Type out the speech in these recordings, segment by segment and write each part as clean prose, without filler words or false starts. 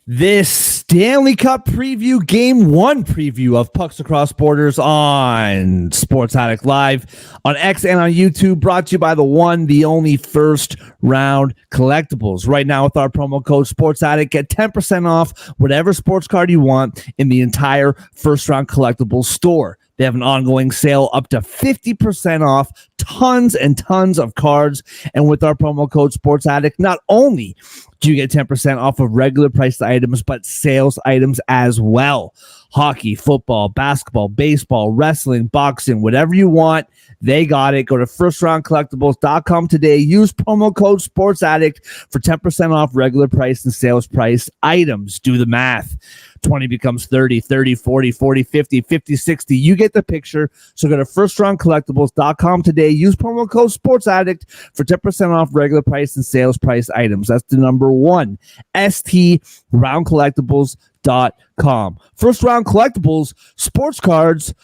This Stanley Cup preview, game one preview of Pucks Across Borders on Sports Addict Live on X and on YouTube, brought to you by the one, the only First Round Collectibles. Right now with our promo code Sports Addict, get 10% off whatever sports card you want in the entire First Round Collectibles store. They have an ongoing sale up to 50% off, tons and tons of cards. And with our promo code Sports Addict, not only do you get 10% off of regular priced items, but sales items as well. Hockey, football, basketball, baseball, wrestling, boxing, whatever you want, they got it. Go to firstroundcollectibles.com today. Use promo code SportsAddict for 10% off regular price and sales price items. Do the math. 20 becomes 30, 30, 40, 40, 50, 50, 60. You get the picture. So go to firstroundcollectibles.com today. Use promo code SportsAddict for 10% off regular price and sales price items. That's the number one. STRoundcollectibles.com. First Round Collectibles, sports cards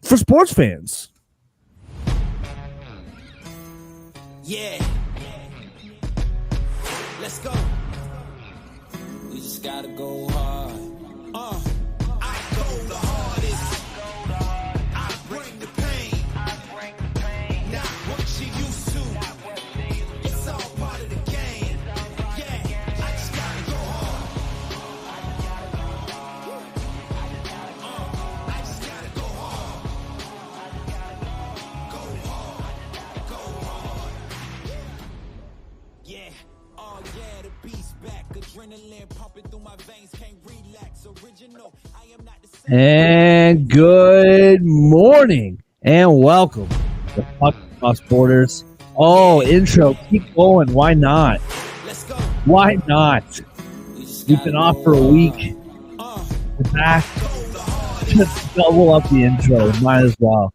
for sports fans. Yeah. Let's go. We just gotta go hard. I go the hardest. I bring the pain. Not what you used to. It's all part of the game. Yeah, I just gotta go hard. I just gotta go hard. Go hard. Go hard. Yeah. Oh yeah, the beast back. Adrenaline pumping through my veins. Can't relax. Original. I am not the same. And good morning and welcome to Pucks Across Borders. Oh, intro, keep going. Why not? Let's go. Why not? We've been off for a week. We're back. Just double up the intro. Might as well.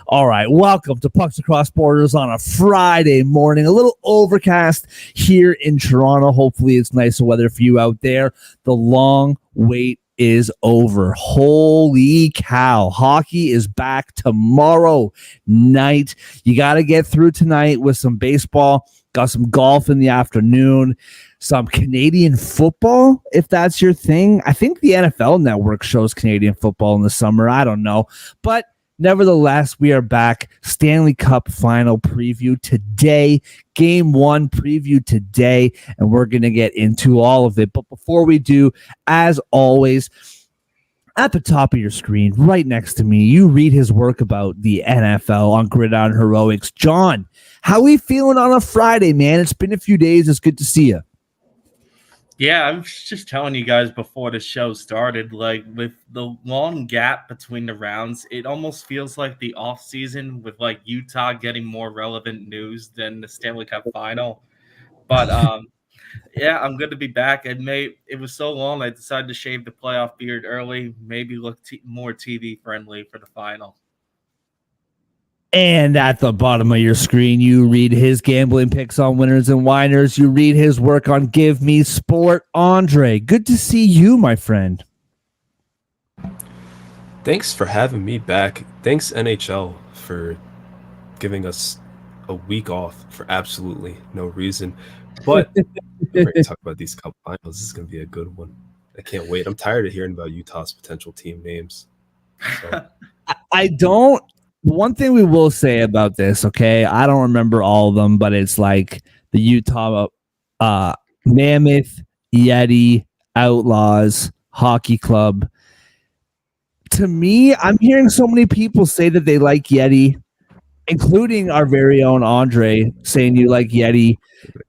All right, welcome to Pucks Across Borders on a Friday morning. A little overcast here in Toronto. Hopefully it's nicer weather for you out there. The long wait is over. Holy cow. Hockey is back tomorrow night. You got to get through tonight with some baseball. Got some golf in the afternoon. Some Canadian football, if that's your thing. I think the NFL Network shows Canadian football in the summer. I don't know. But nevertheless, we are back. Stanley Cup Final preview today. Game one preview today. And we're going to get into all of it. But before we do, as always, at the top of your screen, right next to me, you read his work about the NFL on Gridiron Heroics. John, how we feeling on a Friday, man? It's been a few days. It's good to see you. Yeah, I was just telling you guys before the show started, like with the long gap between the rounds, it almost feels like the off season with like Utah getting more relevant news than the Stanley Cup Final. But yeah, I'm good to be back. It was so long, I decided to shave the playoff beard early, maybe look more TV friendly for the final. And at the bottom of your screen, you read his gambling picks on winners and whiners. You read his work on Give Me Sport. Andre, good to see you, my friend. Thanks for having me back. Thanks, NHL, for giving us a week off for absolutely no reason. But we're going to talk about these Cup Finals. This is going to be a good one. I can't wait. I'm tired of hearing about Utah's potential team names. So. I don't. One thing we will say about this, okay, I don't remember all of them, but it's like the Utah Mammoth, Yeti, Outlaws, Hockey Club. To me, I'm hearing so many people say that they like Yeti, including our very own Andre saying you like Yeti,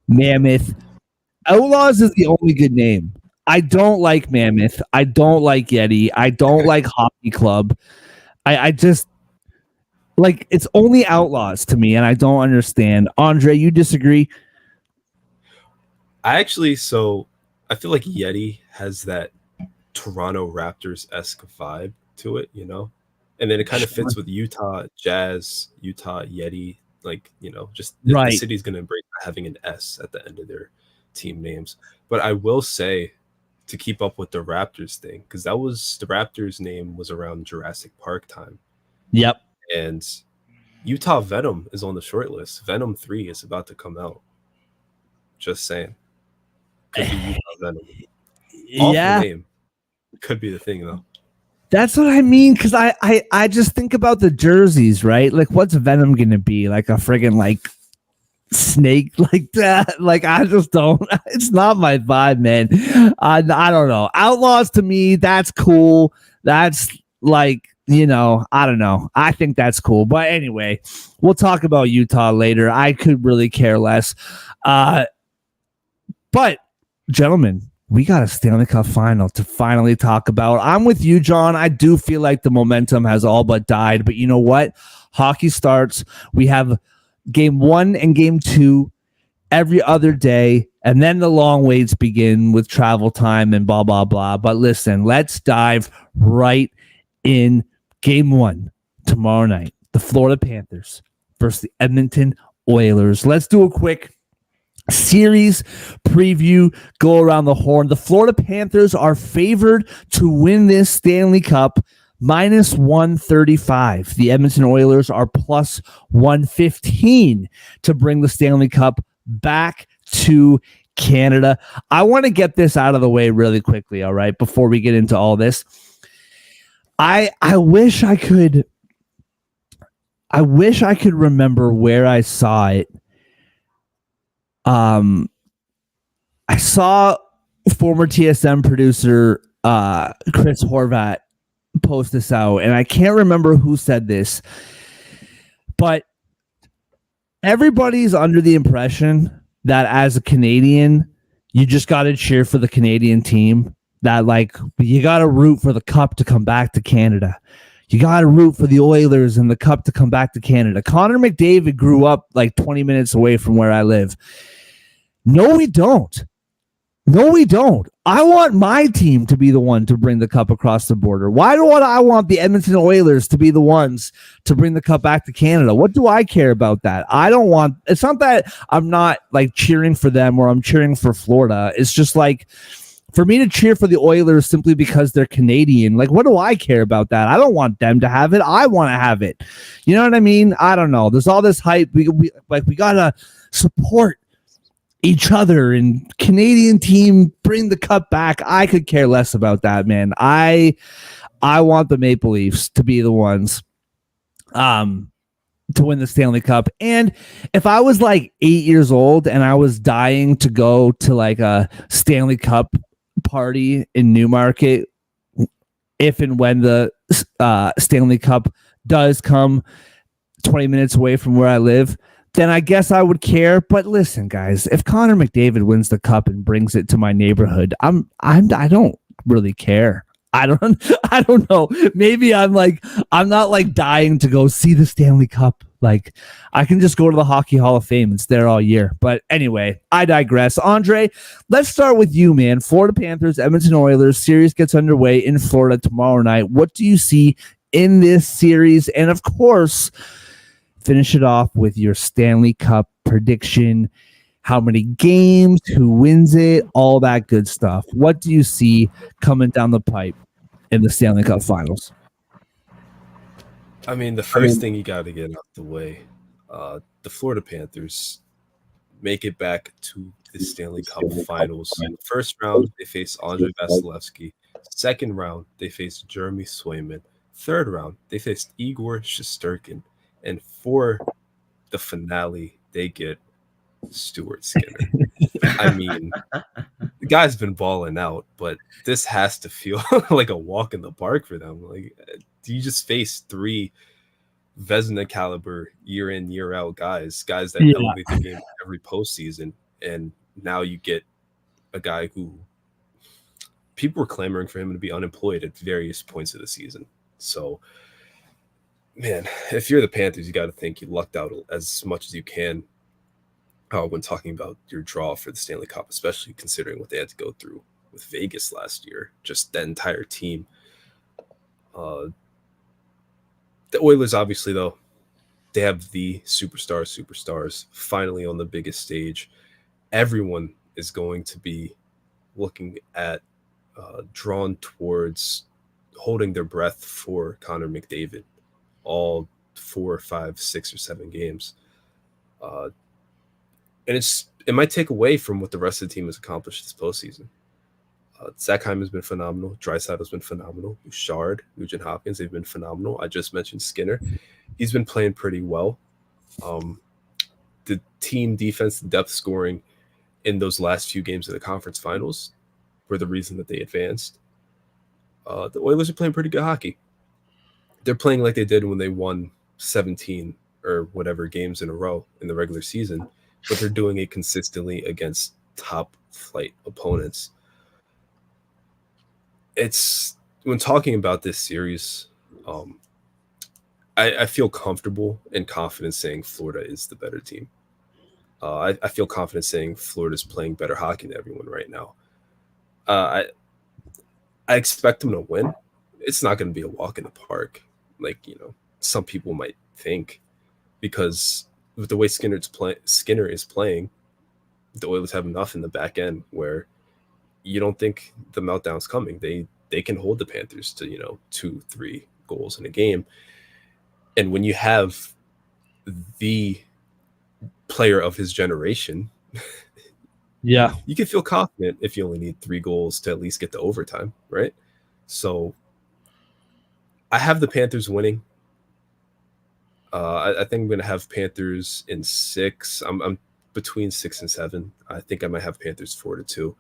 Mammoth. Outlaws is the only good name. I don't like Mammoth. I don't like Yeti. I don't like Hockey Club. I just... like, it's only Outlaws to me, and I don't understand. Andre, you disagree? I feel like Yeti has that Toronto Raptors-esque vibe to it, you know? And then it kind of fits with Utah Jazz, Utah Yeti, like, you know, just right. The city's going to embrace having an S at the end of their team names. But I will say, to keep up with the Raptors thing, because the Raptors name was around Jurassic Park time. Yep. And Utah Venom is on the short list. Venom 3 is about to come out. Just saying. Could be Utah Venom. Awful Yeah, name. Could be the thing though. that's what I mean. Because I just think about the jerseys, right? Like, what's Venom gonna be? Like a friggin' like snake like that? Like, I just don't. It's not my vibe, man. I don't know. Outlaws to me, that's cool. That's like, I don't know. I think that's cool. But anyway, we'll talk about Utah later. I could really care less. But gentlemen, we got a Stanley Cup final to finally talk about. I'm with you, John. I do feel like the momentum has all but died. But you know what? Hockey starts. We have game 1 and game 2 every other day. And then the long waits begin with travel time and blah, blah, blah. But listen, let's dive right in game 1 tomorrow night. The Florida Panthers versus the Edmonton Oilers. Let's do a quick series preview, go around the horn. The Florida Panthers are favored to win this Stanley Cup, minus 135. The Edmonton Oilers are plus 115 to bring the Stanley Cup back to Canada. I want to get this out of the way really quickly, all right, before we get into all this. I wish I could remember where I saw it. I saw former TSM producer Chris Horvat post this out, and I can't remember who said this, but everybody's under the impression that as a Canadian, you just got to cheer for the Canadian team, that like you got to root for the cup to come back to Canada. You got to root for the Oilers and the cup to come back to Canada. Connor McDavid grew up like 20 minutes away from where I live. No, we don't. No, we don't. I want my team to be the one to bring the cup across the border. Why do I want the Edmonton Oilers to be the ones to bring the cup back to Canada? What do I care about that? I don't want, it's not that I'm not like cheering for them or I'm cheering for Florida. It's just like, for me to cheer for the Oilers simply because they're Canadian, like, what do I care about that? I don't want them to have it. I want to have it. You know what I mean? I don't know. There's all this hype. We got to support each other and Canadian team bring the cup back. I could care less about that, man. I want the Maple Leafs to be the ones to win the Stanley Cup. And if I was like 8 years old and I was dying to go to like a Stanley Cup party in Newmarket, if and when the Stanley Cup does come 20 minutes away from where I live, then I guess I would care. But listen, guys, if Connor McDavid wins the cup and brings it to my neighborhood, I don't really care. I don't know. Maybe I'm not like dying to go see the Stanley Cup. Like, I can just go to the Hockey Hall of Fame. It's there all year. But anyway, I digress. Andre, let's start with you, man. Florida Panthers, Edmonton Oilers series gets underway in Florida tomorrow night. What do you see in this series? And of course, finish it off with your Stanley Cup prediction. How many games, who wins it, all that good stuff. What do you see coming down the pipe in the Stanley Cup Finals? I mean, the first thing you got to get out the way, the Florida Panthers make it back to the Stanley Cup Finals. First round, they face Andrei Vasilevsky. Second round, they face Jeremy Swayman. Third round, they faced Igor Shesterkin. And for the finale, they get Stuart Skinner. I mean, the guy's been balling out, but this has to feel like a walk in the park for them. Like, you just face three Vezina caliber year in, year out guys that elevate the game every postseason, and now you get a guy who people were clamoring for him to be unemployed at various points of the season. So, man, if you're the Panthers, you got to think you lucked out as much as you can when talking about your draw for the Stanley Cup, especially considering what they had to go through with Vegas last year, just that entire team. The Oilers, obviously, though, they have the superstars finally on the biggest stage. Everyone is going to be looking at, drawn towards holding their breath for Connor McDavid all 4, 5, 6, or 7 games. And it might take away from what the rest of the team has accomplished this postseason. Zach Hyman has been phenomenal. Drysdale has been phenomenal. Bouchard, Nugent Hopkins, they've been phenomenal. I just mentioned Skinner. He's been playing pretty well. Um, the team defense, the depth scoring in those last few games of the conference finals were the reason that they advanced. The Oilers are playing pretty good hockey. They're playing like they did when they won 17 or whatever games in a row in the regular season, but they're doing it consistently against top flight opponents. It's when talking about this series, um, I feel comfortable and confident saying Florida is the better team. I feel confident saying Florida's playing better hockey than everyone right now. Uh, I expect them to win. It's not going to be a walk in the park, like some people might think, because with the way Skinner is playing, the Oilers have enough in the back end where you don't think the meltdown's coming. They can hold the Panthers to 2-3 goals in a game, and when you have the player of his generation, Yeah. you can feel confident if you only need 3 goals to at least get to overtime, right? So I have the Panthers winning. I think I'm going to have Panthers in 6. I'm between 6 and 7. I think I might have Panthers 4-2.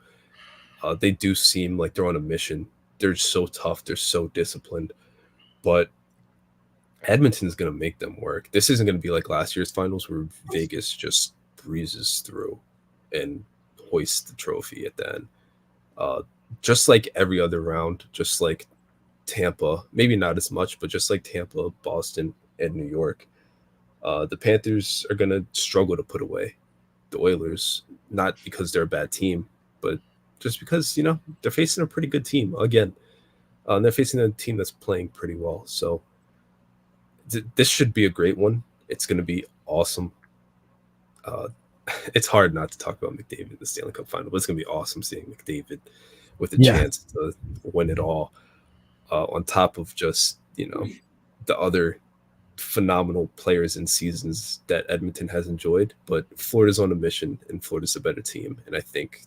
They do seem like they're on a mission. They're so tough. They're so disciplined. But Edmonton's going to make them work. This isn't going to be like last year's finals where Vegas just breezes through and hoists the trophy at the end. Just like every other round, just like Tampa, maybe not as much, but just like Tampa, Boston, and New York, the Panthers are going to struggle to put away the Oilers, not because they're a bad team, but just because, they're facing a pretty good team again. They're facing a team that's playing pretty well. So this should be a great one. It's going to be awesome. It's hard not to talk about McDavid in the Stanley Cup final, but it's going to be awesome seeing McDavid with a chance to win it all, on top of just, the other phenomenal players and seasons that Edmonton has enjoyed. But Florida's on a mission, and Florida's a better team. And I think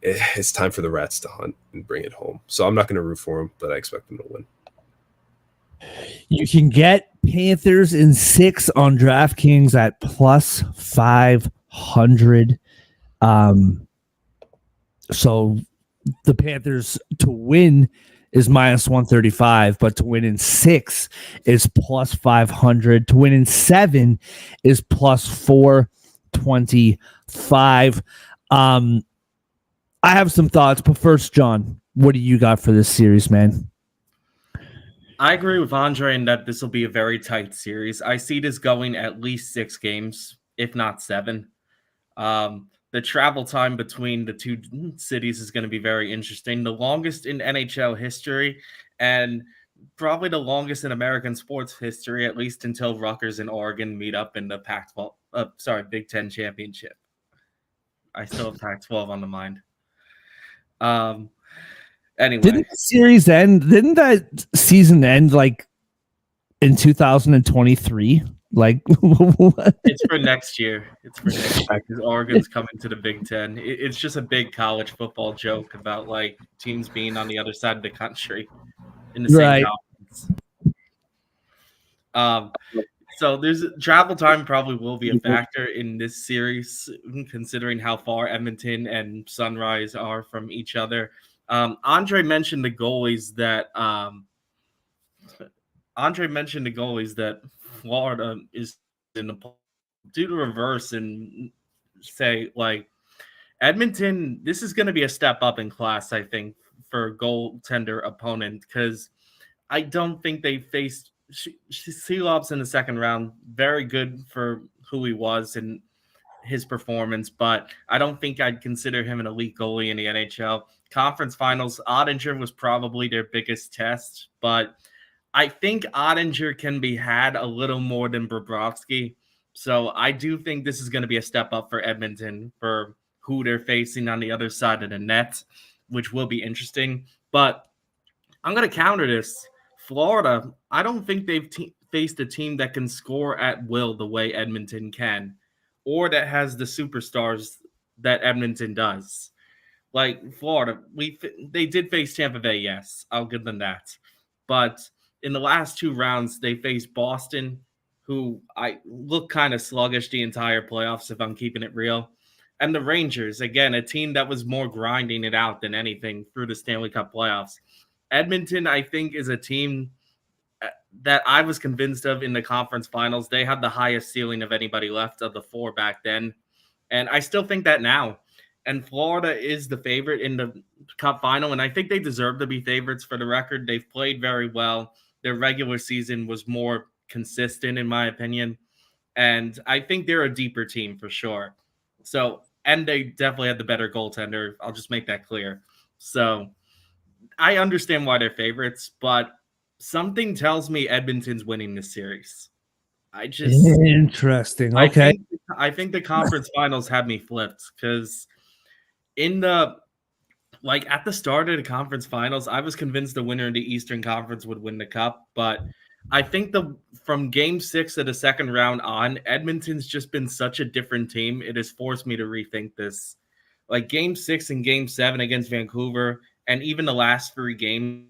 it's time for the Rats to hunt and bring it home. So I'm not going to root for them, but I expect them to win. You can get Panthers in 6 on DraftKings at plus 500. So the Panthers to win is minus 135, but to win in 6 is plus 500. To win in 7 is plus 425. I have some thoughts, but first, John, what do you got for this series, man? I agree with Andre in that this will be a very tight series. I see this going at least 6 games, if not 7. The travel time between the two cities is going to be very interesting. The longest in NHL history, and probably the longest in American sports history, at least until Rutgers and Oregon meet up in the Big Ten championship. I still have Pac-12 on the mind. Anyway, didn't the series end? Didn't that season end like in 2023? Like, what? It's for next year. Because Oregon's coming to the Big Ten. It's just a big college football joke about like teams being on the other side of the country in the same conference. So there's travel time probably will be a factor in this series, considering how far Edmonton and Sunrise are from each other. Andre mentioned the goalies that Florida is in the do the reverse and say like Edmonton. This is going to be a step up in class, I think, for goaltender opponent, because I don't think they faced Seelob's in the second round. Very good for who he was and his performance, but I don't think I'd consider him an elite goalie in the NHL. Conference finals, Ottinger was probably their biggest test, but I think Ottinger can be had a little more than Bobrovsky. So I do think this is going to be a step up for Edmonton for who they're facing on the other side of the net, which will be interesting. But I'm going to counter this. Florida, I don't think they've faced a team that can score at will the way Edmonton can, or that has the superstars that Edmonton does. Like Florida, they did face Tampa Bay, yes, I'll give them that. But in the last two rounds, they faced Boston, who I look kind of sluggish the entire playoffs if I'm keeping it real. And the Rangers, again, a team that was more grinding it out than anything through the Stanley Cup playoffs. Edmonton, I think, is a team that I was convinced of in the conference finals. They had the highest ceiling of anybody left of the four back then. And I still think that now. And Florida is the favorite in the cup final. And I think they deserve to be favorites for the record. They've played very well. Their regular season was more consistent, in my opinion. And I think they're a deeper team for sure. So, and they definitely had the better goaltender. I'll just make that clear. So I understand why they're favorites, but something tells me Edmonton's winning this series. Interesting. Okay. I think the conference finals had me flipped because in the at the start of the conference finals, I was convinced the winner of the Eastern Conference would win the cup, but I think from game 6 of the second round on, Edmonton's just been such a different team. It has forced me to rethink this. Like game 6 and game 7 against Vancouver, and even the last 3 games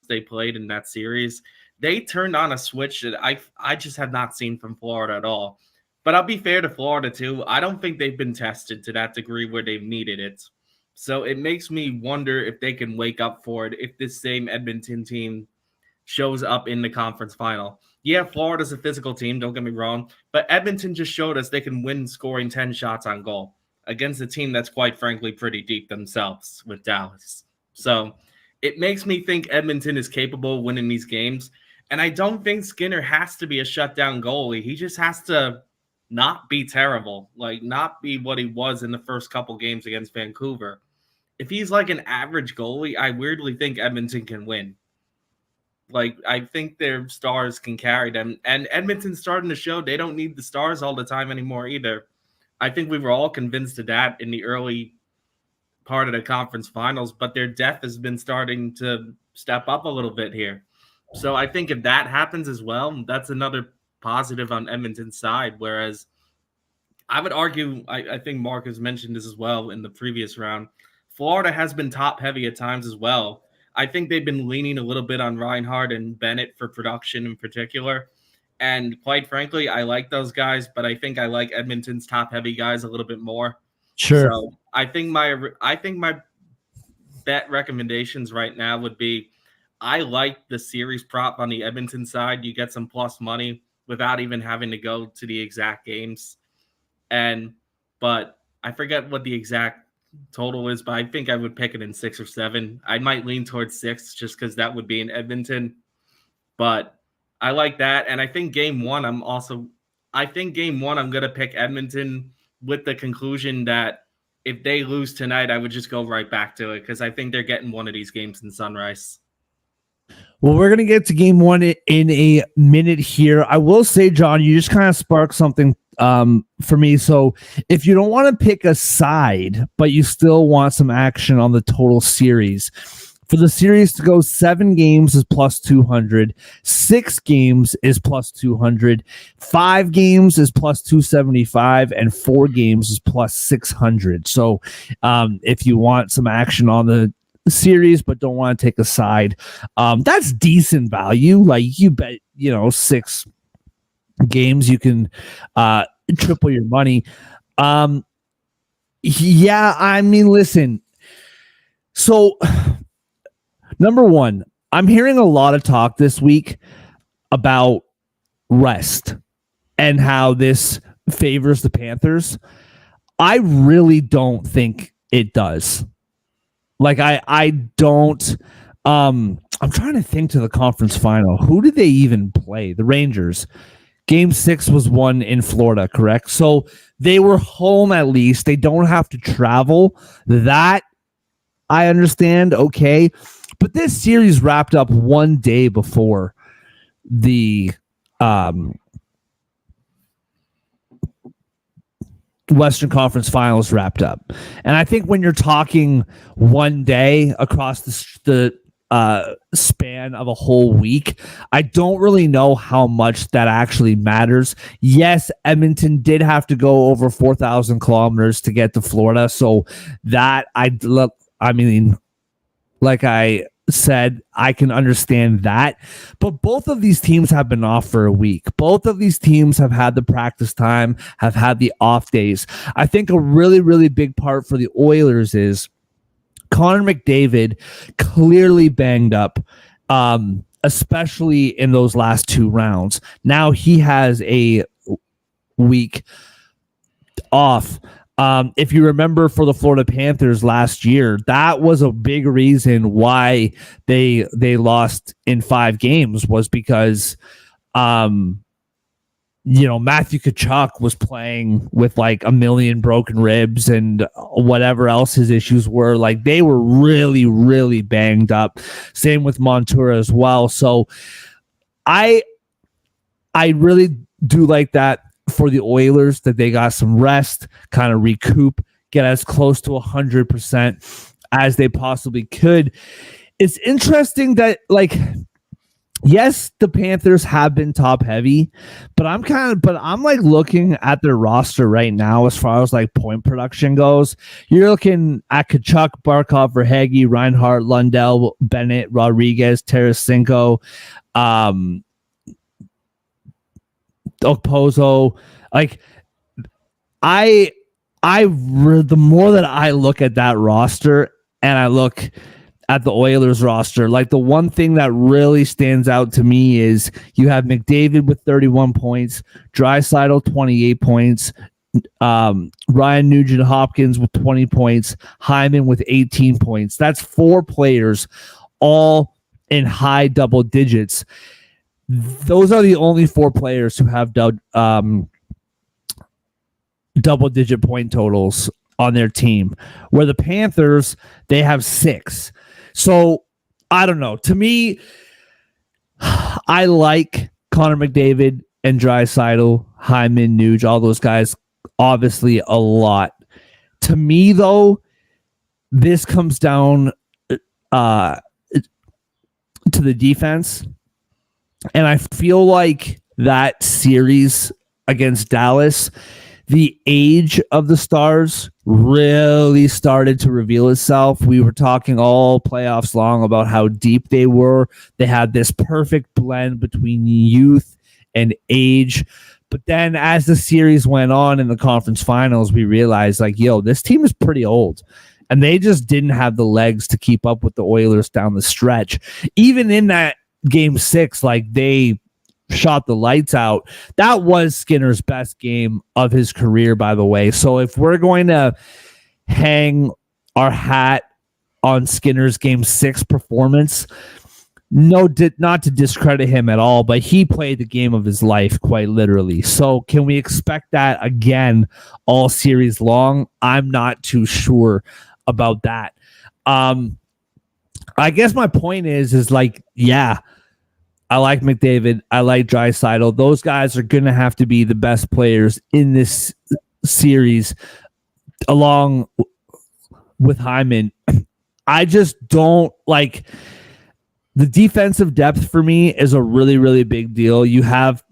they played in that series, they turned on a switch that I just have not seen from Florida at all. But I'll be fair to Florida too. I don't think they've been tested to that degree where they've needed it. So it makes me wonder if they can wake up for it if this same Edmonton team shows up in the conference final. Yeah, Florida's a physical team, don't get me wrong, but Edmonton just showed us they can win scoring 10 shots on goal against a team that's quite frankly pretty deep themselves with Dallas. So it makes me think Edmonton is capable of winning these games. And I don't think Skinner has to be a shutdown goalie. He just has to not be terrible, not be what he was in the first couple games against Vancouver. If he's like an average goalie, I weirdly think Edmonton can win. I think their stars can carry them. And Edmonton's starting to show they don't need the stars all the time anymore either. I think we were all convinced of that in the early part of the conference finals, but their depth has been starting to step up a little bit here. So I think if that happens as well, that's another positive on Edmonton's side. Whereas I would argue, I think Mark has mentioned this as well in the previous round, Florida has been top heavy at times as well. I think they've been leaning a little bit on Reinhart and Bennett for production in particular. And quite frankly, I like those guys, but I think I like Edmonton's top heavy guys a little bit more. Sure. So I think my bet recommendations right now would be, I like the series prop on the Edmonton side. You get some plus money without even having to go to the exact games. But I forget what the exact total is, but I think I would pick it in 6 or 7. I might lean towards 6 just because that would be in Edmonton. But I like that. And I think game 1, I'm going to pick Edmonton with the conclusion that if they lose tonight, I would just go right back to it because I think they're getting one of these games in Sunrise. Well, we're going to get to game 1 in a minute here. I will say, John, you just kind of sparked something for me. So if you don't want to pick a side, but you still want some action on the total series, for the series to go 7 games is plus 200, 6 games is plus 200, 5 games is plus 275, and 4 games is plus 600. So if you want some action on the series but don't want to take a side, that's decent value. You bet 6 games you can triple your money. Yeah, I mean, listen, so number one, I'm hearing a lot of talk this week about rest and how this favors the Panthers. I really don't think it does. I don't. I'm trying to think to the conference final. Who did they even play? The Rangers. Game 6 was won in Florida, correct? So they were home at least. They don't have to travel. That I understand. Okay. But this series wrapped up one day before the Western Conference Finals wrapped up. And I think when you're talking one day across the span of a whole week. I don't really know how much that actually matters. Yes, Edmonton did have to go over 4,000 kilometers to get to Florida, so that I mean, like I said, I can understand that. But both of these teams have been off for a week. Both of these teams have had the practice time, have had the off days. I think a really, really big part for the Oilers is Connor McDavid clearly banged up, especially in those last two rounds. Now he has a week off. If you remember for the Florida Panthers last year, that was a big reason why they lost in 5 games was because Matthew Tkachuk was playing with like a million broken ribs and whatever else his issues were. Like they were really, really banged up. Same with Montour as well. So I really do like that for the Oilers, that they got some rest, kind of recoup, get as close to 100% as they possibly could. It's interesting that, like, yes, the Panthers have been top heavy, but I'm like looking at their roster right now as far as like point production goes. You're looking at Tkachuk, Barkov, Verhaeghe, Reinhart, Lundell, Bennett, Rodriguez, Tarasenko, Okposo. Like the more that I look at that roster and I look at the Oilers roster, like the one thing that really stands out to me is you have McDavid with 31 points, Draisaitl 28 points, Ryan Nugent-Hopkins with 20 points, Hyman with 18 points. That's 4 players all in high double digits. Those are the only 4 players who have double-digit point totals on their team, where the Panthers, they have 6. So, I don't know. To me, I like Connor McDavid and Draisaitl, Hyman, Nuge, all those guys, obviously a lot. To me, though, this comes down to the defense. And I feel like that series against Dallas, the age of the Stars really started to reveal itself. We were talking all playoffs long about how deep they were. They had this perfect blend between youth and age. But then as the series went on in the conference finals, we realized, like, this team is pretty old. And they just didn't have the legs to keep up with the Oilers down the stretch. Even in that Game 6, like, they shot the lights out. That was Skinner's best game of his career, by the way. So if we're going to hang our hat on Skinner's Game 6 performance, not to discredit him at all, but he played the game of his life, quite literally. So can we expect that again all series long? I'm not too sure about that. I guess my point is like, yeah, I like McDavid. I like Draisaitl. Those guys are going to have to be the best players in this series along with Hyman. I just don't like the defensive depth for me is a really, really big deal. You have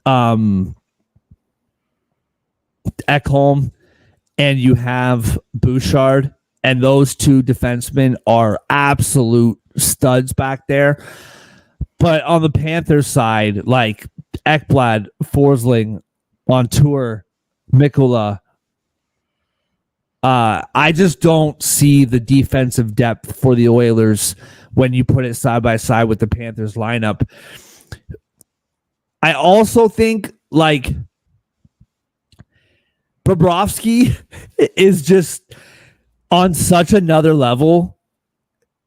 Ekholm and you have Bouchard, and those 2 defensemen are absolute studs back there. But on the Panthers side, like Ekblad, Forsling, Montour, Mikula, I just don't see the defensive depth for the Oilers when you put it side by side with the Panthers lineup. I also think, like, Bobrovsky is just on such another level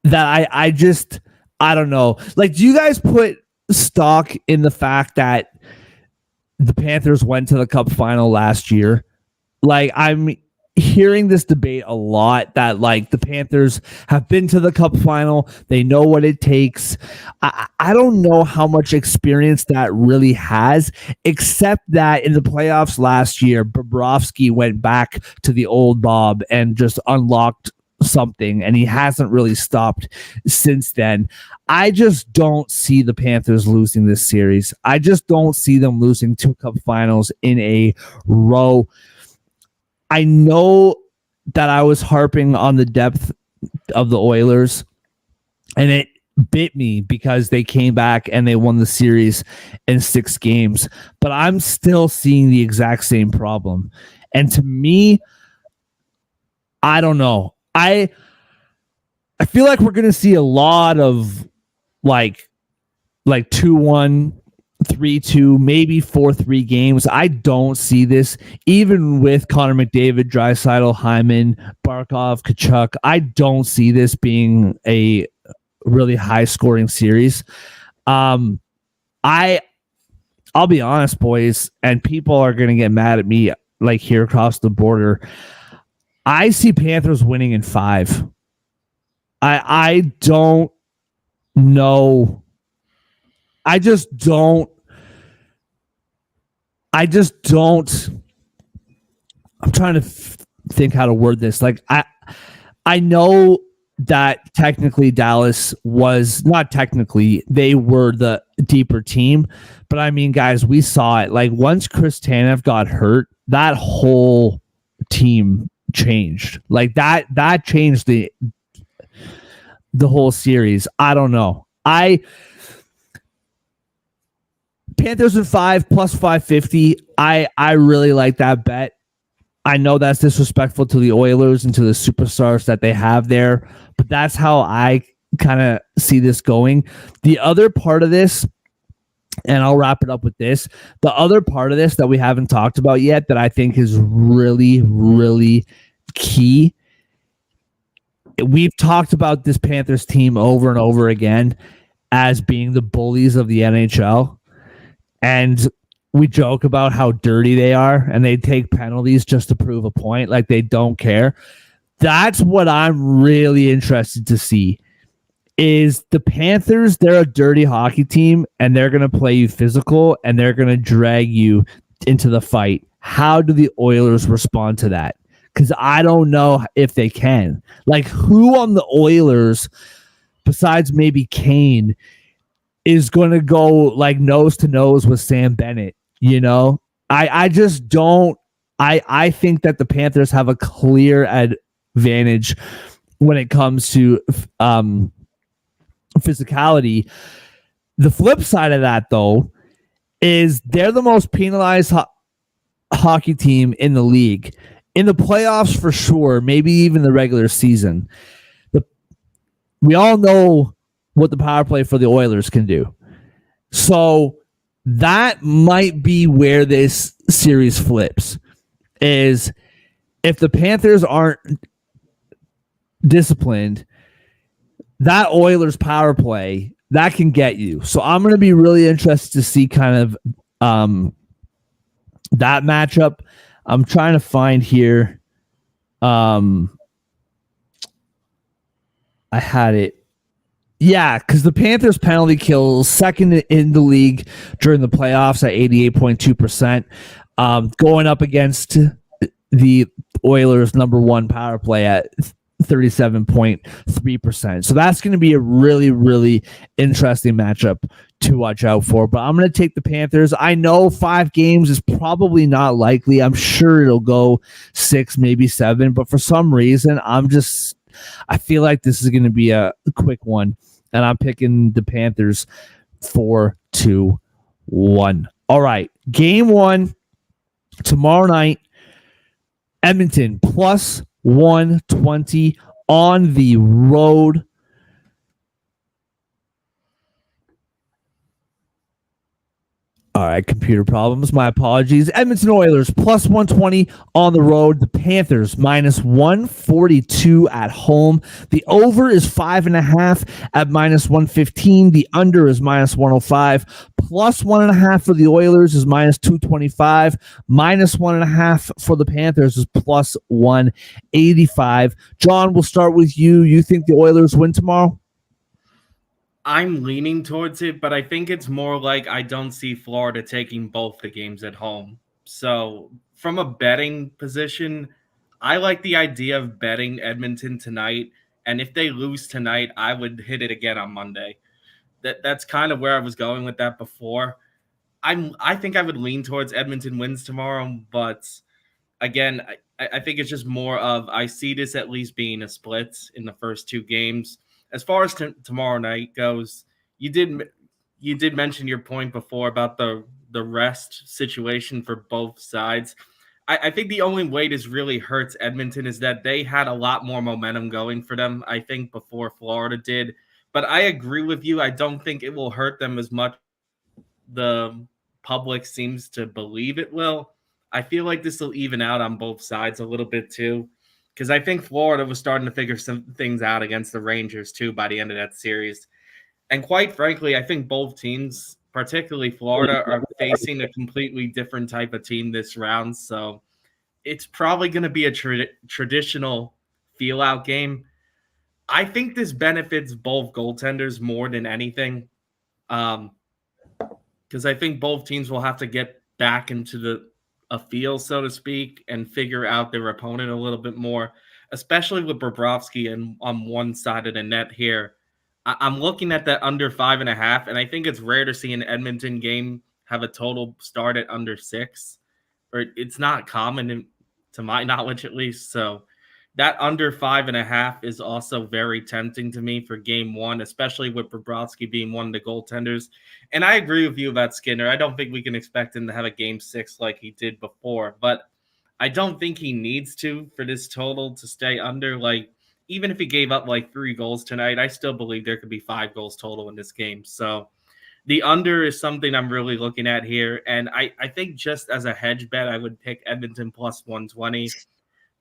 that I don't know. Like, do you guys put stock in the fact that the Panthers went to the Cup final last year? Like, I'm hearing this debate a lot that, like, the Panthers have been to the Cup final. They know what it takes. I don't know how much experience that really has, except that in the playoffs last year, Bobrovsky went back to the old Bob and just unlocked something, and he hasn't really stopped since then. I just don't see the Panthers losing this series. I just don't see them losing 2 Cup Finals in a row. I know that I was harping on the depth of the Oilers, and it bit me because they came back and they won the series in 6 games, but I'm still seeing the exact same problem. And to me, I don't know. I feel like we're going to see a lot of like 2-1, 3-2, maybe 4-3 games. I don't see this even with Connor McDavid, Draisaitl, Hyman, Barkov, Kachuk. I don't see this being a really high scoring series. I'll be honest, boys, and people are going to get mad at me like here across the border. I see Panthers winning in 5. I don't know. I just don't. I'm trying to think how to word this. Like I know that technically Dallas was not technically, they were the deeper team, but I mean, guys, we saw it. Like once Chris Tanev got hurt, that whole team changed. Like that changed the whole series. I don't know. Panthers in 5 plus 550. I really like that bet. I know that's disrespectful to the Oilers and to the superstars that they have there, but that's how I kind of see this going. The other part of this, and I'll wrap it up with this, the other part of this that we haven't talked about yet that I think is really, really key. We've talked about this Panthers team over and over again as being the bullies of the NHL. And we joke about how dirty they are and they take penalties just to prove a point. Like they don't care. That's what I'm really interested to see is the Panthers. They're a dirty hockey team and they're going to play you physical and they're going to drag you into the fight. How do the Oilers respond to that? Because I don't know if they can. Like who on the Oilers besides maybe Kane is going to go like nose to nose with Sam Bennett? You know, I just don't. I think that the Panthers have a clear advantage when it comes to physicality. The flip side of that, though, is they're the most penalized hockey team in the league. In the playoffs, for sure, maybe even the regular season. We all know what the power play for the Oilers can do. So that might be where this series flips, is if the Panthers aren't disciplined, that Oilers power play, that can get you. So I'm going to be really interested to see kind of that matchup. I'm trying to find here. I had it. Yeah, because the Panthers penalty kill second in the league during the playoffs at 88.2%, going up against the Oilers' number 1 power play at 37.3%. So that's going to be a really, really interesting matchup to watch out for. But I'm going to take the Panthers. I know 5 games is probably not likely. I'm sure it'll go 6, maybe 7. But for some reason, I feel like this is going to be a quick one. And I'm picking the Panthers 4-2-1. All right. Game 1 tomorrow night. Edmonton plus 120 on the road. All right, computer problems. My apologies. Edmonton Oilers plus 120 on the road. The Panthers minus 142 at home. The over is 5.5 at minus 115. The under is minus 105. Plus 1.5 for the Oilers is minus 225. Minus 1.5 for the Panthers is plus 185. John, we'll start with you. You think the Oilers win tomorrow? I'm leaning towards it, but I think it's more like I don't see Florida taking both the games at home. So from a betting position, I like the idea of betting Edmonton tonight, and if they lose tonight, I would hit it again on Monday. That's kind of where I was going with that before. I think I would lean towards Edmonton wins tomorrow, but again, I think it's just more of I see this at least being a split in the first two games. As far as tomorrow night goes, you did mention your point before about the rest situation for both sides. I think the only way this really hurts Edmonton is that they had a lot more momentum going for them, I think, before Florida did. But I agree with you. I don't think it will hurt them as much the public seems to believe it will. I feel like this will even out on both sides a little bit too, because I think Florida was starting to figure some things out against the Rangers too by the end of that series. And quite frankly, I think both teams, particularly Florida, are facing a completely different type of team this round. So it's probably going to be a traditional feel out game. I think this benefits both goaltenders more than anything. Because I think both teams will have to get back into a feel, so to speak, and figure out their opponent a little bit more, especially with Bobrovsky on one side of the net here. I'm looking at that under 5.5, and I think it's rare to see an Edmonton game have a total start at under 6, or it's not common to my knowledge at least. So that under 5.5 is also very tempting to me for game one, especially with Bobrovsky being one of the goaltenders. And I agree with you about Skinner. I don't think we can expect him to have a game 6 like he did before, but I don't think he needs to for this total to stay under. Like, even if he gave up like 3 goals tonight, I still believe there could be 5 goals total in this game. So the under is something I'm really looking at here. And I think just as a hedge bet, I would pick Edmonton plus 120.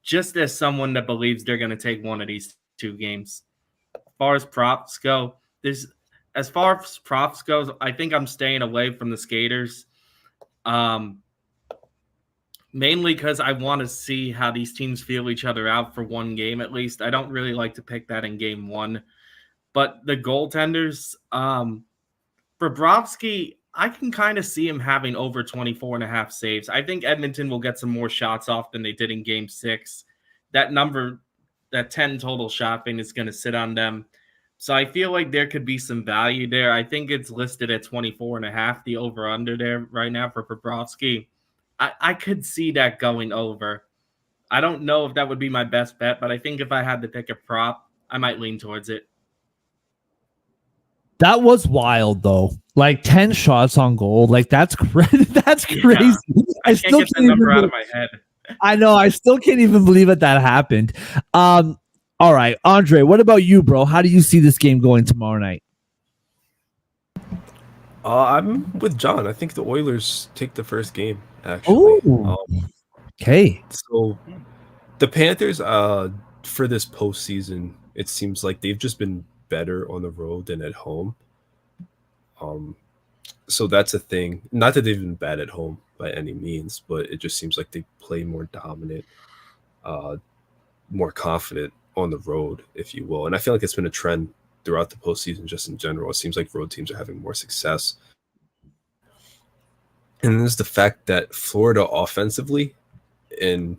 Just as someone that believes they're going to take one of these two games. As far as props go, I think I'm staying away from the skaters. Mainly because I want to see how these teams feel each other out for one game at least. I don't really like to pick that in game one. But the goaltenders, Bobrovsky, I can kind of see him having over 24.5 saves. I think Edmonton will get some more shots off than they did in game 6. That number, that 10 total shot thing is going to sit on them. So I feel like there could be some value there. I think it's listed at 24.5, the over under there right now for Bobrovsky. I could see that going over. I don't know if that would be my best bet, but I think if I had to pick a prop, I might lean towards it. That was wild, though. Like 10 shots on goal. Like that's that's crazy. Yeah, I still can't get that number out of my head. I know. I still can't even believe that happened. All right, Andre, what about you, bro? How do you see this game going tomorrow night? I'm with John. I think the Oilers take the first game, actually. Okay. So the Panthers, for this postseason, it seems like they've just been better on the road than at home. So that's a thing. Not that they've been bad at home by any means, but it just seems like they play more dominant, more confident on the road, if you will. And I feel like it's been a trend throughout the postseason, just in general. It seems like road teams are having more success. And there's the fact that Florida offensively, in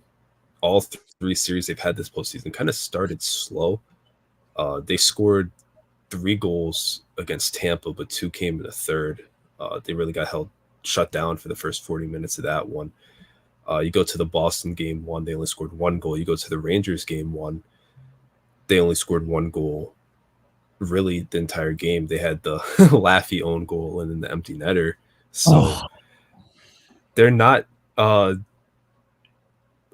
all 3 series they've had this postseason, kind of started slow. They scored 3 goals against Tampa, but 2 came in the third. They really got shut down for the first 40 minutes of that one. You go to the Boston game 1, they only scored 1 goal. You go to the Rangers game 1, they only scored 1 goal. Really, the entire game, they had the Laffy own goal and then the empty netter. So they're not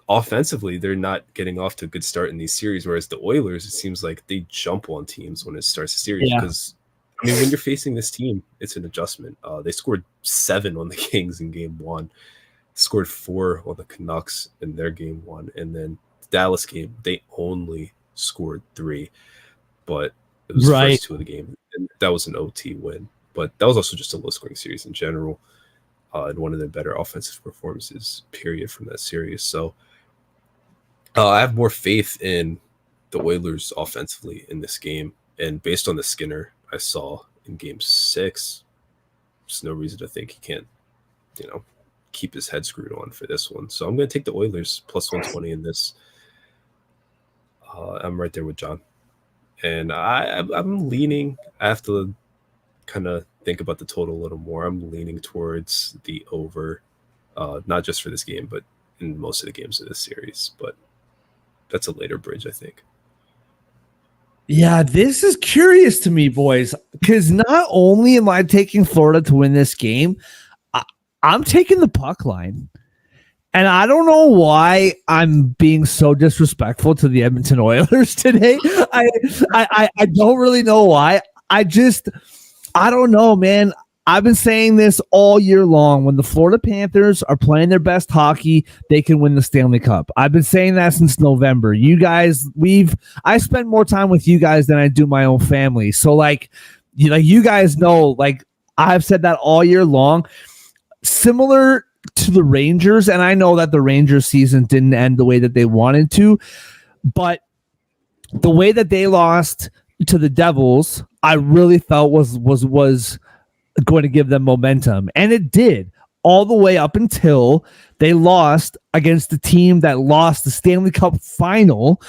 offensively, they're not getting off to a good start in these series. Whereas the Oilers, it seems like they jump on teams when it starts a series. Because I mean, when you're facing this team, it's an adjustment. They scored 7 on the Kings in game 1, scored 4 on the Canucks in their game 1, and then the Dallas game, they only scored 3. But it was the first 2 of the game, and that was an OT win. But that was also just a low-scoring series in general, and one of the better offensive performances, period, from that series. So I have more faith in the Oilers offensively in this game. And based on the Skinner I saw in game 6, there's no reason to think he can't, keep his head screwed on for this one. So I'm going to take the Oilers plus 120 in this. I'm right there with John, and I'm leaning. I have to kind of think about the total a little more. I'm leaning towards the over, not just for this game, but in most of the games of this series. But that's a later bridge, I think. Yeah, this is curious to me, boys, because not only am I taking Florida to win this game, I'm taking the puck line. And I don't know why I'm being so disrespectful to the Edmonton Oilers today. I don't really know why. I don't know, man. I've been saying this all year long. When the Florida Panthers are playing their best hockey, they can win the Stanley Cup. I've been saying that since November. You guys, I spend more time with you guys than I do my own family. So like you guys know, like I've said that all year long. Similar to the Rangers, and I know that the Rangers season didn't end the way that they wanted to, but the way that they lost to the Devils, I really felt was going to give them momentum, and it did all the way up until they lost against the team that lost the Stanley Cup final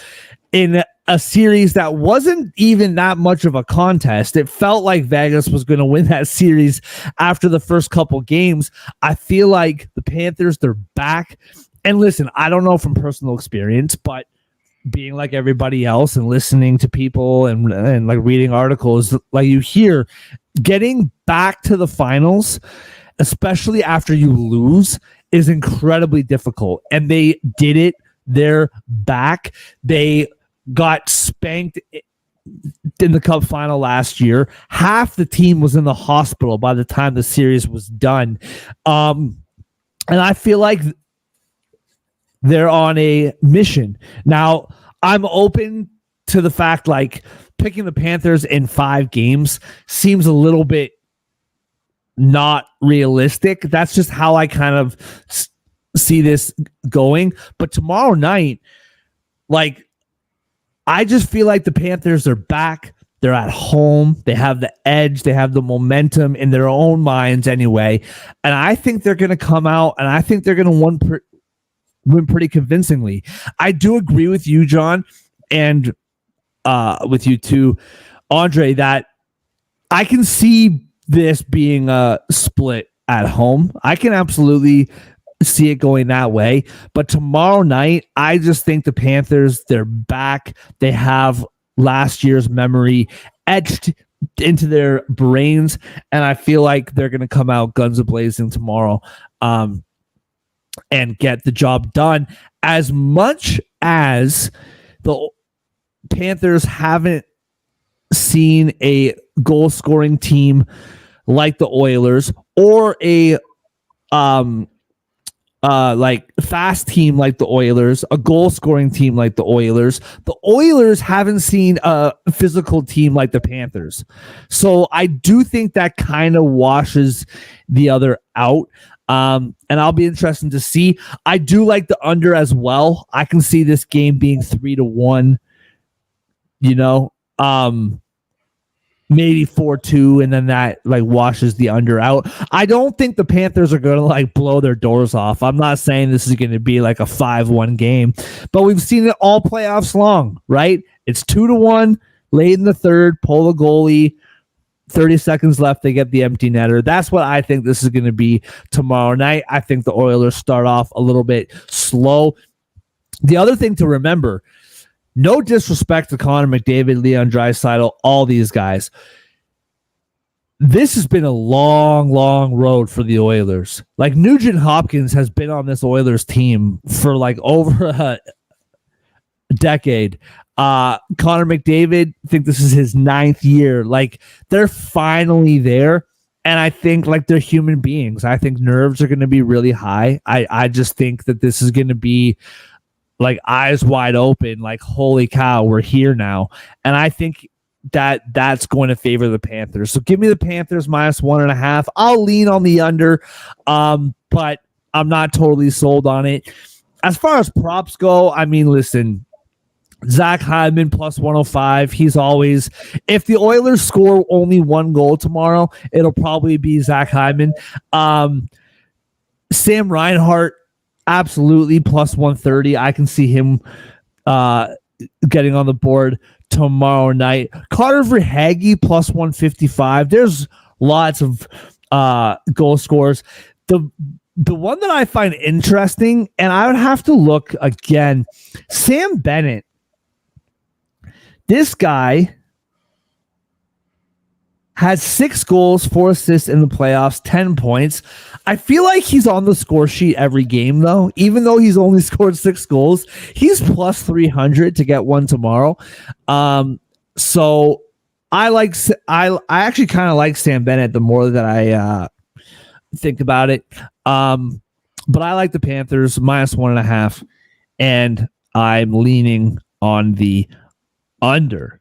in a series that wasn't even that much of a contest. It felt like Vegas was going to win that series after the first couple games. I feel like the Panthers, they're back. And listen, I don't know from personal experience, but being like everybody else and listening to people and like reading articles, like you hear, getting back to the finals, especially after you lose, is incredibly difficult. And they did it. They're back. They got spanked in the Cup final last year. Half the team was in the hospital by the time the series was done. And I feel like they're on a mission. Now, I'm open to the fact like picking the Panthers in 5 games seems a little bit not realistic. That's just how I kind of see this going. But tomorrow night, like, I just feel like the Panthers are back. They're at home. They have the edge. They have the momentum in their own minds anyway. And I think they're going to come out, and I think they're going to win pretty convincingly. I do agree with you, John, and with you too, Andre, that I can see this being a split at home. I can absolutely see it going that way. But tomorrow night, I just think the Panthers, they're back. They have last year's memory etched into their brains, and I feel like they're going to come out guns a-blazing tomorrow and get the job done. As much as the Panthers haven't seen a goal-scoring team like the Oilers or a like fast team like the Oilers, a goal-scoring team like the Oilers haven't seen a physical team like the Panthers. So I do think that kind of washes the other out. And I'll be interested to see. I do like the under as well. I can see this game being 3-1, maybe 4-2, and then that like washes the under out. I don't think the Panthers are going to like blow their doors off. I'm not saying this is going to be like a 5-1 game, but we've seen it all playoffs long, right? It's 2-1 late in the third, pull the goalie, 30 seconds left, they get the empty netter. That's what I think this is going to be tomorrow night. I think the Oilers start off a little bit slow. The other thing to remember, no disrespect to Connor McDavid, Leon Draisaitl, all these guys. This has been a long, long road for the Oilers. Like Nugent Hopkins has been on this Oilers team for like over a decade. Connor McDavid, I think this is his 9th year. Like they're finally there. And I think like they're human beings. I think nerves are going to be really high. I just think that this is going to be like eyes wide open, like, holy cow, we're here now. And I think that's going to favor the Panthers. So give me the Panthers -1.5. I'll lean on the under, but I'm not totally sold on it. As far as props go, I mean, listen, Zach Hyman +105. He's always, if the Oilers score only 1 goal tomorrow, it'll probably be Zach Hyman. Sam Reinhart, absolutely +130. I can see him getting on the board tomorrow night. Carter Verhaeghe plus 155. There's lots of goal scorers. The one that I find interesting, and I would have to look again, Sam Bennett. This guy has 6 goals, 4 assists in the playoffs, 10 points. I feel like he's on the score sheet every game, though. Even though he's only scored 6 goals, he's plus 300 to get one tomorrow. So I actually kind of like Sam Bennett the more that I think about it. But I like the Panthers minus 1.5, and I'm leaning on the under.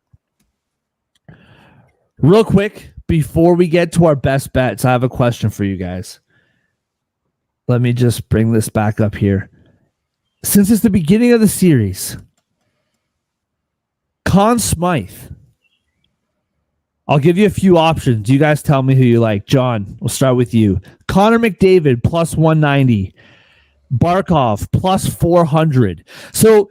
Real quick, before we get to our best bets, I have a question for you guys. Let me just bring this back up here. Since it's the beginning of the series, Conn Smythe. I'll give you a few options. You guys tell me who you like. John, we'll start with you. Connor McDavid, plus 190. Barkov, plus 400. So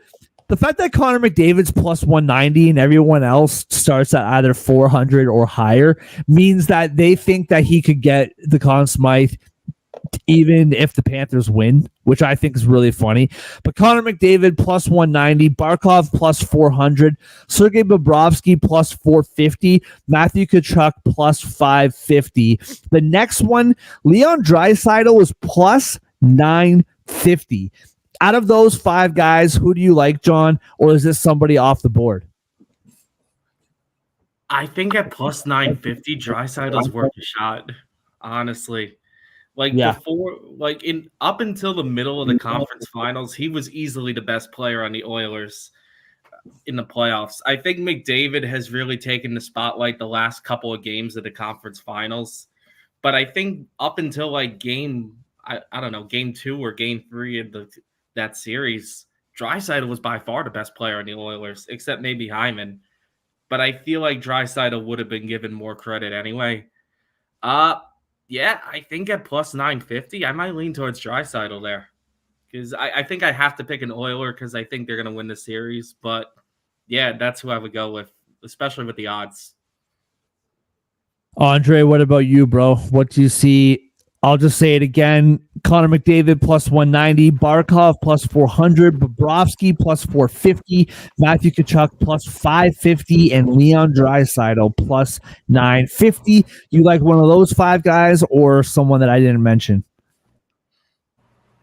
the fact that Connor McDavid's plus 190 and everyone else starts at either 400 or higher means that they think that he could get the Conn Smythe even if the Panthers win, which I think is really funny. But Connor McDavid plus 190, Barkov plus 400, Sergei Bobrovsky plus 450, Matthew Tkachuk plus 550. The next one, Leon Draisaitl is plus 950. Out of those 5 guys, who do you like, John, or is this somebody off the board? I think at plus 950, Draisaitl's worth a shot, honestly. Before, up until the middle of the conference finals, he was easily the best player on the Oilers in the playoffs. I think McDavid has really taken the spotlight the last couple of games of the conference finals. But I think up until game 2 or game 3 of that series, Draisaitl was by far the best player on the Oilers, except maybe Hyman. But I feel like Draisaitl would have been given more credit anyway. Yeah, I think at plus 950, I might lean towards Draisaitl there. Because I think I have to pick an Oiler because I think they're going to win the series. But, yeah, that's who I would go with, especially with the odds. Andre, what about you, bro? What do you see? I'll just say it again. Connor McDavid plus 190, Barkov plus 400, Bobrovsky plus 450, Matthew Tkachuk plus 550, and Leon Draisaitl plus 950. You like one of those 5 guys or someone that I didn't mention?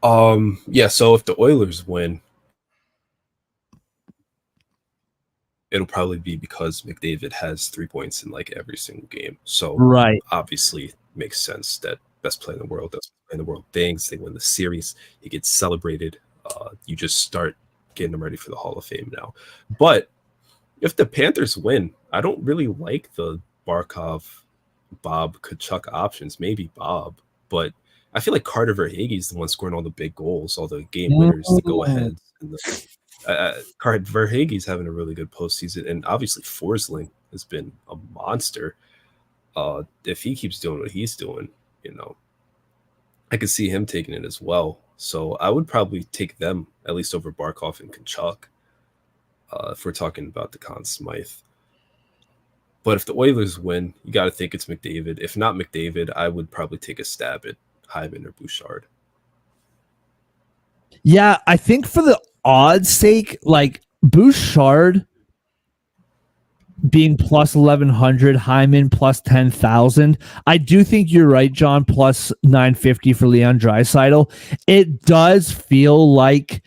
Yeah, so if the Oilers win, it'll probably be because McDavid has 3 points in every single game. So right, obviously makes sense that best player in the world, best player in the world things. They win the series. He gets celebrated. You just start getting him ready for the Hall of Fame now. But if the Panthers win, I don't really like the Barkov, Bob, Tkachuk options. Maybe Bob, but I feel like Carter Verhaeghe is the one scoring all the big goals, all the game winners, the go-aheads. And Carter Verhaeghe's having a really good postseason, and obviously Forsling has been a monster. If he keeps doing what he's doing, I could see him taking it as well. So I would probably take them at least over Barkov and Tkachuk if we're talking about the Conn Smythe. But if the Oilers win, you got to think it's McDavid. If not McDavid, I would probably take a stab at Hyman or Bouchard. Yeah, I think for the odds sake, Bouchard being plus 1,100, Hyman plus 10,000. I do think you're right, John, plus 950 for Leon Draisaitl. It does feel like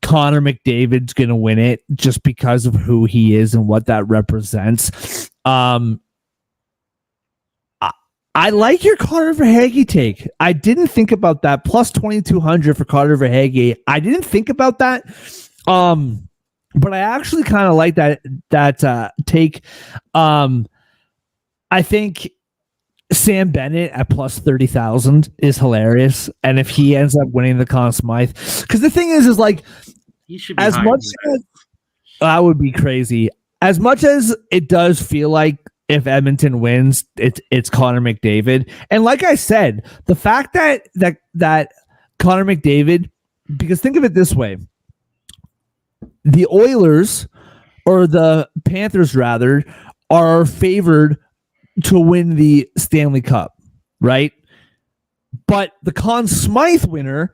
Connor McDavid's going to win it just because of who he is and what that represents. I like your Carter Verhaeghe take. I didn't think about that. Plus 2,200 for Carter Verhaeghe. I didn't think about that. But I actually kind of like that take. I think Sam Bennett at plus 30,000 is hilarious, and if he ends up winning the Conn Smythe, because the thing is he should be as much as that would be crazy. As much as it does feel like if Edmonton wins, it's Connor McDavid, and like I said, the fact that Connor McDavid, because think of it this way. The Oilers or the Panthers rather, are favored to win the Stanley Cup, right? But the Conn Smythe winner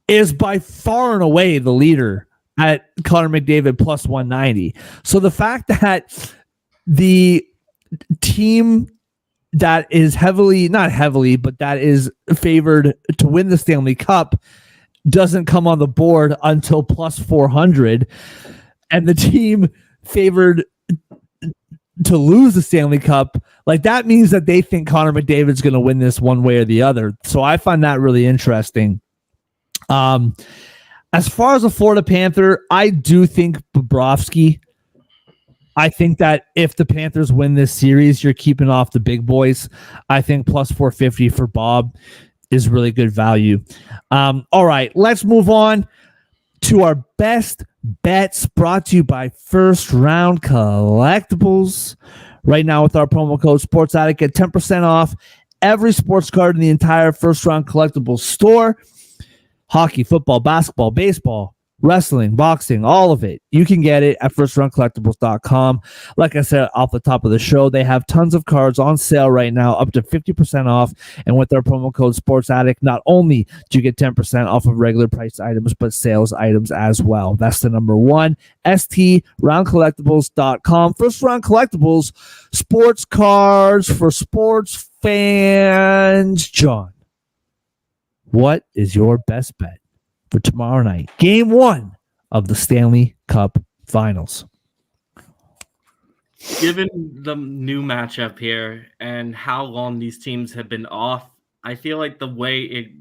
is by far and away the leader at Connor McDavid plus 190. So the fact that the team that is not heavily, but that is favored to win the Stanley Cup doesn't come on the board until plus 400, and the team favored to lose the Stanley Cup, like that means that they think Connor McDavid's going to win this one way or the other. So I find that really interesting. As far as a Florida Panther, I do think Bobrovsky. I think that if the Panthers win this series, you're keeping off the big boys. I think plus 450 for Bob is really good value. All right, let's move on to our best bets, brought to you by First Round Collectibles. Right now with our promo code Sports Addict, get 10% off every sports card in the entire First Round Collectibles store. Hockey, football, basketball, baseball, wrestling, boxing, all of it. You can get it at firstroundcollectibles.com. Like I said off the top of the show, they have tons of cards on sale right now, up to 50% off. And with their promo code Sports Addict, not only do you get 10% off of regular priced items, but sales items as well. That's the number one, STRoundCollectibles.com. First Round Collectibles, sports cards for sports fans. John, what is your best bet for tomorrow night? Game 1 of the Stanley Cup Finals. Given the new matchup here and how long these teams have been off, I feel like the way it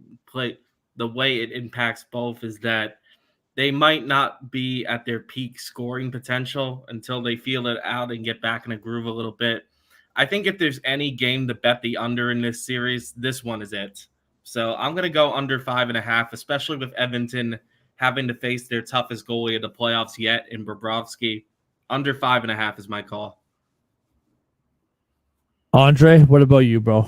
impacts both is that they might not be at their peak scoring potential until they feel it out and get back in a groove a little bit. I think if there's any game to bet the under in this series, this one is it. So I'm going to go under 5.5, especially with Edmonton having to face their toughest goalie of the playoffs yet in Bobrovsky. Under 5.5 is my call. Andre, what about you, bro?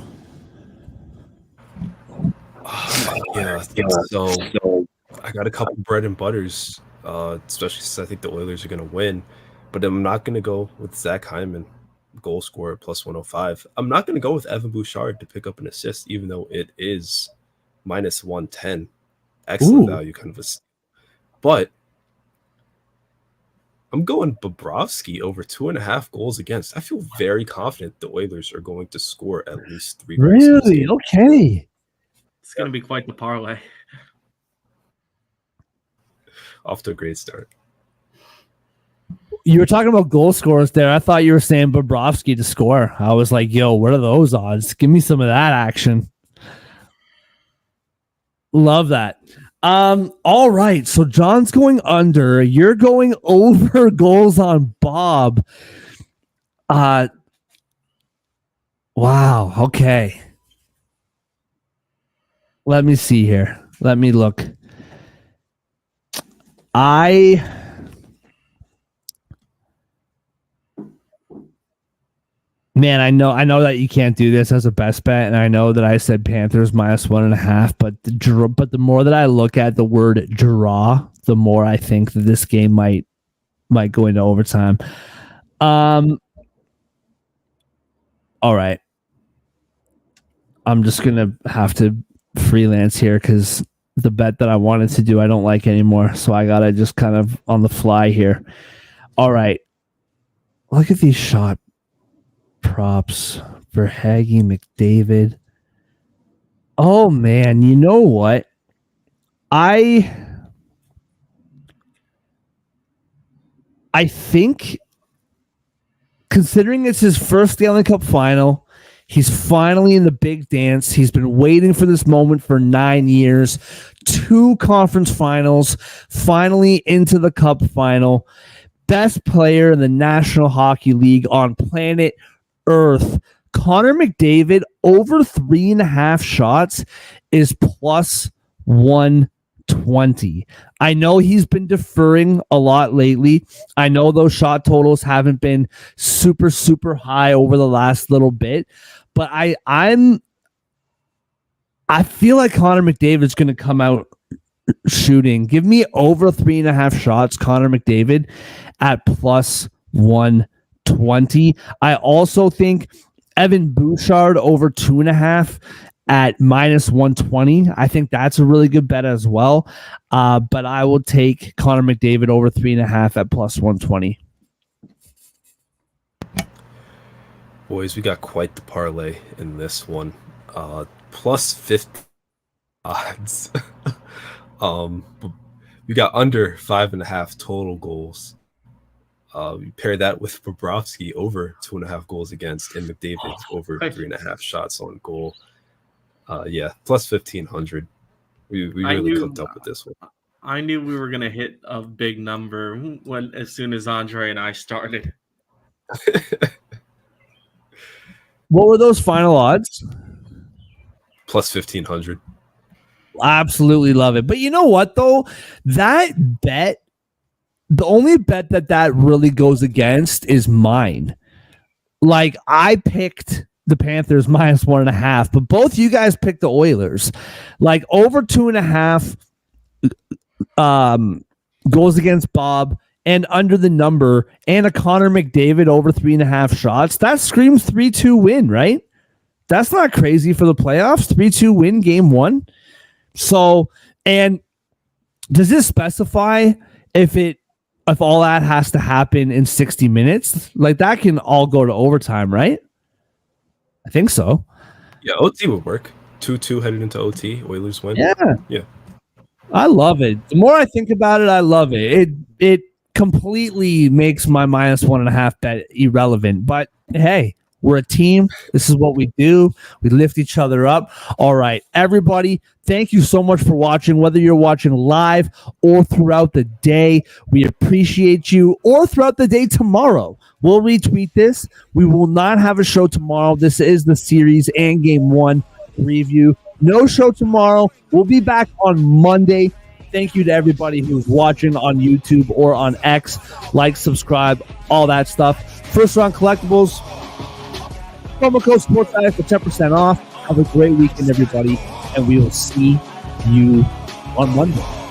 Yeah, so I got a couple bread and butters, especially since I think the Oilers are going to win. But I'm not going to go with Zach Hyman, goal scorer, plus 105. I'm not going to go with Evan Bouchard to pick up an assist, even though it is minus 110. Excellent value, kind of a. But I'm going Bobrovsky over 2.5 goals against. I feel very confident the Oilers are going to score at least 3 goals. Really? Okay. It's going to be quite the parlay. Off to a great start. You were talking about goal scorers there. I thought you were saying Bobrovsky to score. I was like, yo, what are those odds? Give me some of that action. Love that. All right. So John's going under. You're going over goals on Bob. Wow. Okay. Let me see here. Let me look. Man, I know that you can't do this as a best bet, and I know that I said Panthers minus 1.5, but the more that I look at the word draw, the more I think that this game might go into overtime. All right. I'm just gonna have to freelance here because the bet that I wanted to do I don't like anymore, so I gotta just kind of on the fly here. All right. Look at these shot props for Haggy McDavid. Oh man, you know what? I think, considering it's his first Stanley Cup final, he's finally in the big dance. He's been waiting for this moment for 9 years, 2 conference finals, finally into the Cup final. Best player in the National Hockey League on planet Earth. Connor McDavid over 3.5 shots is plus 120. I know he's been deferring a lot lately. I know those shot totals haven't been super, super high over the last little bit, but I feel like Connor McDavid's going to come out shooting. Give me over 3.5 shots, Connor McDavid, at plus 120. I also think Evan Bouchard over 2.5 at minus 120. I think that's a really good bet as well. But I will take Connor McDavid over 3.5 at plus 120. Boys, we got quite the parlay in this one. Plus 50 odds. We got under 5.5 total goals. We pair that with Bobrovsky over 2.5 goals against, and McDavid over 3.5 shots on goal. Plus 1,500. We really cooked up with this one. I knew we were gonna hit a big number as soon as Andre and I started. What were those final odds? Plus 1,500. Absolutely love it. But you know what, though? That bet, the only bet that really goes against is mine. Like, I picked the Panthers minus 1.5, but both you guys picked the Oilers. Like, over 2.5 goals against Bob and under the number, and a Connor McDavid over 3.5 shots. That screams 3-2 win, right? That's not crazy for the playoffs. 3-2 win game one. So, and does this specify if all that has to happen in 60 minutes? Like, that can all go to overtime, right? I think so. Yeah, OT would work. 2-2 headed into OT. Oilers win. Yeah. I love it. The more I think about it, I love it. It completely makes my minus 1.5 bet irrelevant. But hey, we're a team. This is what we do. We lift each other up. All right, everybody, thank you so much for watching, whether you're watching live or throughout the day. We appreciate you, or throughout the day tomorrow. We'll retweet this. We will not have a show tomorrow. This is the series and game one preview. No show tomorrow. We'll be back on Monday. Thank you to everybody who's watching on YouTube or on X. Like, subscribe, all that stuff. First Round Collectibles. Promo code SportsAddict for 10% off. Have a great weekend, everybody, and we will see you on Monday.